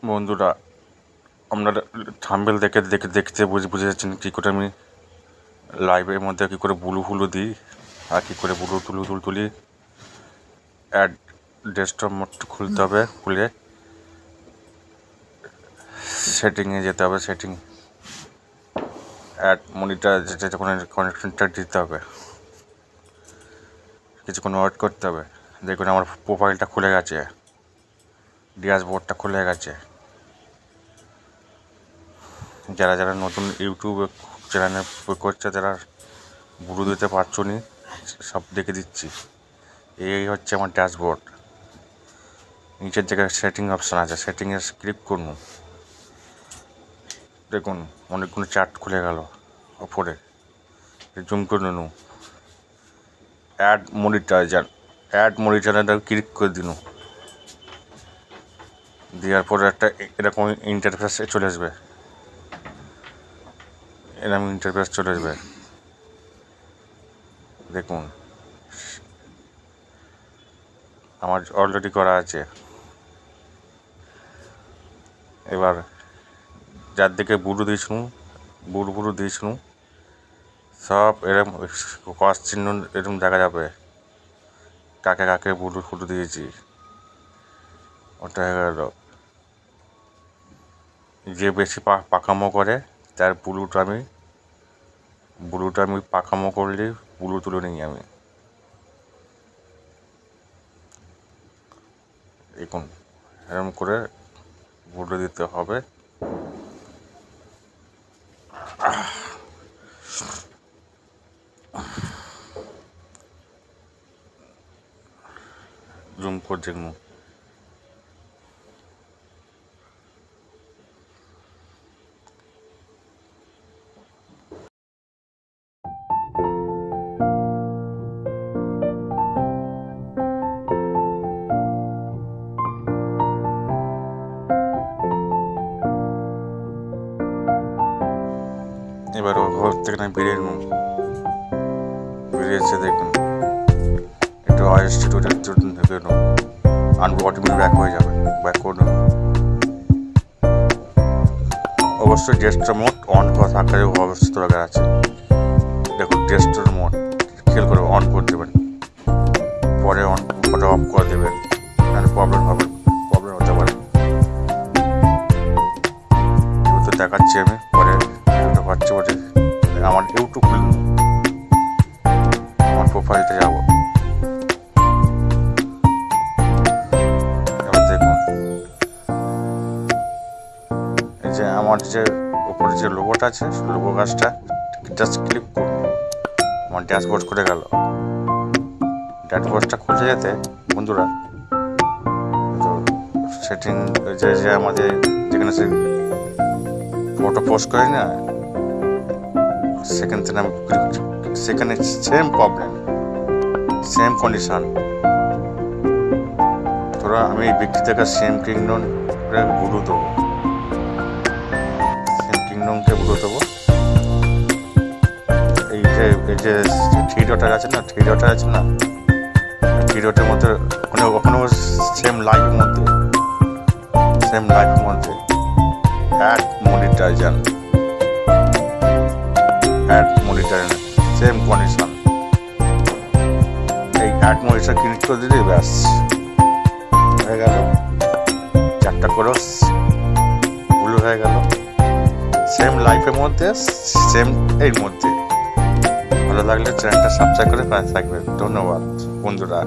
বন্ধুরা, আপনারা থাম্বনেল দেখতে বুঝে যাচ্ছেন কী করে আমি লাইভের মধ্যে কী করে ব্লু দিই আর কী করে ব্লু তুলি। অ্যাড ডেস্কটপ মোড খুলতে হবে, খুলে সেটিংয়ে যেতে হবে। সেটিং অ্যাড মনিটর যেটা কানেকশনটা দিতে হবে, কিছুক্ষণ ওয়েট করতে হবে। দেখুন আমার প্রোফাইলটা খুলে গেছে, ড্যাশবোর্ডটা খুলে গেছে। যারা যারা নতুন ইউটিউবে চ্যানেল করছে তারা ব্লু দিতে পারছো নি, সব দেখে দিচ্ছি। এই হচ্ছে আমার ড্যাশবোর্ড। নিচের জায়গায় সেটিং অপশান আছে, সেটিংয়ে ক্লিক করুন। দেখুন অনেকগুলো চার্ট খুলে গেল ওপরে, জুম করে নিন। অ্যাড মনিটরে ক্লিক করে দিন। দেওয়ার পরে একটা এরকম ইন্টারফেস চলে আসবে, দেখুন আমার অলরেডি করা আছে। এবার যার দিকে ব্লু দিয়েছিলাম সব এরকম ক্রস চিহ্ন এরকম দেখা যাবে, কাকে কাকে ব্লু দিয়েছি। ওটা হয়ে গেল। যে বেশি পাকামো করে তার ব্লুটা আমি পাকামো করলে ব্লু তুলে নিই আমি। দেখুন এরকম করে ব্লু দিতে হবে। জুম করে দেখুন। এবার ঘর থেকে না বেরিয়েছে দেখুন, একটু ইনস্টিটিউটের জন্য ঢুকে নেব, অটোমেটিক ব্যাক হয়ে যাবে। ব্যাক করে নেব। অবশ্যই ডেস্কটপ মোড অন করা থাকার অবস্থা দরকার আছে। দেখুন ডেস্কটপ মোড খেয়াল করে অন করে দেবেন, পরে অফ করে দেবেন, তাহলে প্রবলেম হতে পারে। তো দেখাচ্ছি আমি পরে পাচ্ছি বলে। আমার ইউটিউব খুলুন, আমার প্রোফাইলটা যাব। এবার দেখুন এই যে আমার যে উপরে যে লোগোটা আছে, লোগো গাছটা জাস্ট ক্লিক করুন, আমার ড্যাশবোর্ড খুলে গেল। ড্যাশবোর্ডটা খুলে যেতে বন্ধুরা, তো সেটিং যে আমাদের যেখানে ফটো পোস্ট করি না, সেখানে সেম প্রবলেম, সেম কন্ডিশন। তোরা আমি এই ব্যক্তি থেকে সেম কিংডমকে ব্লু দেবো, এই যে থ্রি ডটার আছে না, থ্রি ডটের মধ্যে ওখানেও সেম লাইফের মধ্যে অ্যাড মনিটর সেম কন্ডিশন। এই অ্যাড মনিটর ক্লিক করে দিলে ব্যাস হয়ে গেল, চারটা করে ব্লু হয়ে গেল, সেম লাইফের মধ্যে, সেম এর মধ্যে। ভালো লাগলে চ্যানেলটা সাবস্ক্রাইব করে পাশে থাকবেন। ধন্যবাদ বন্ধুরা।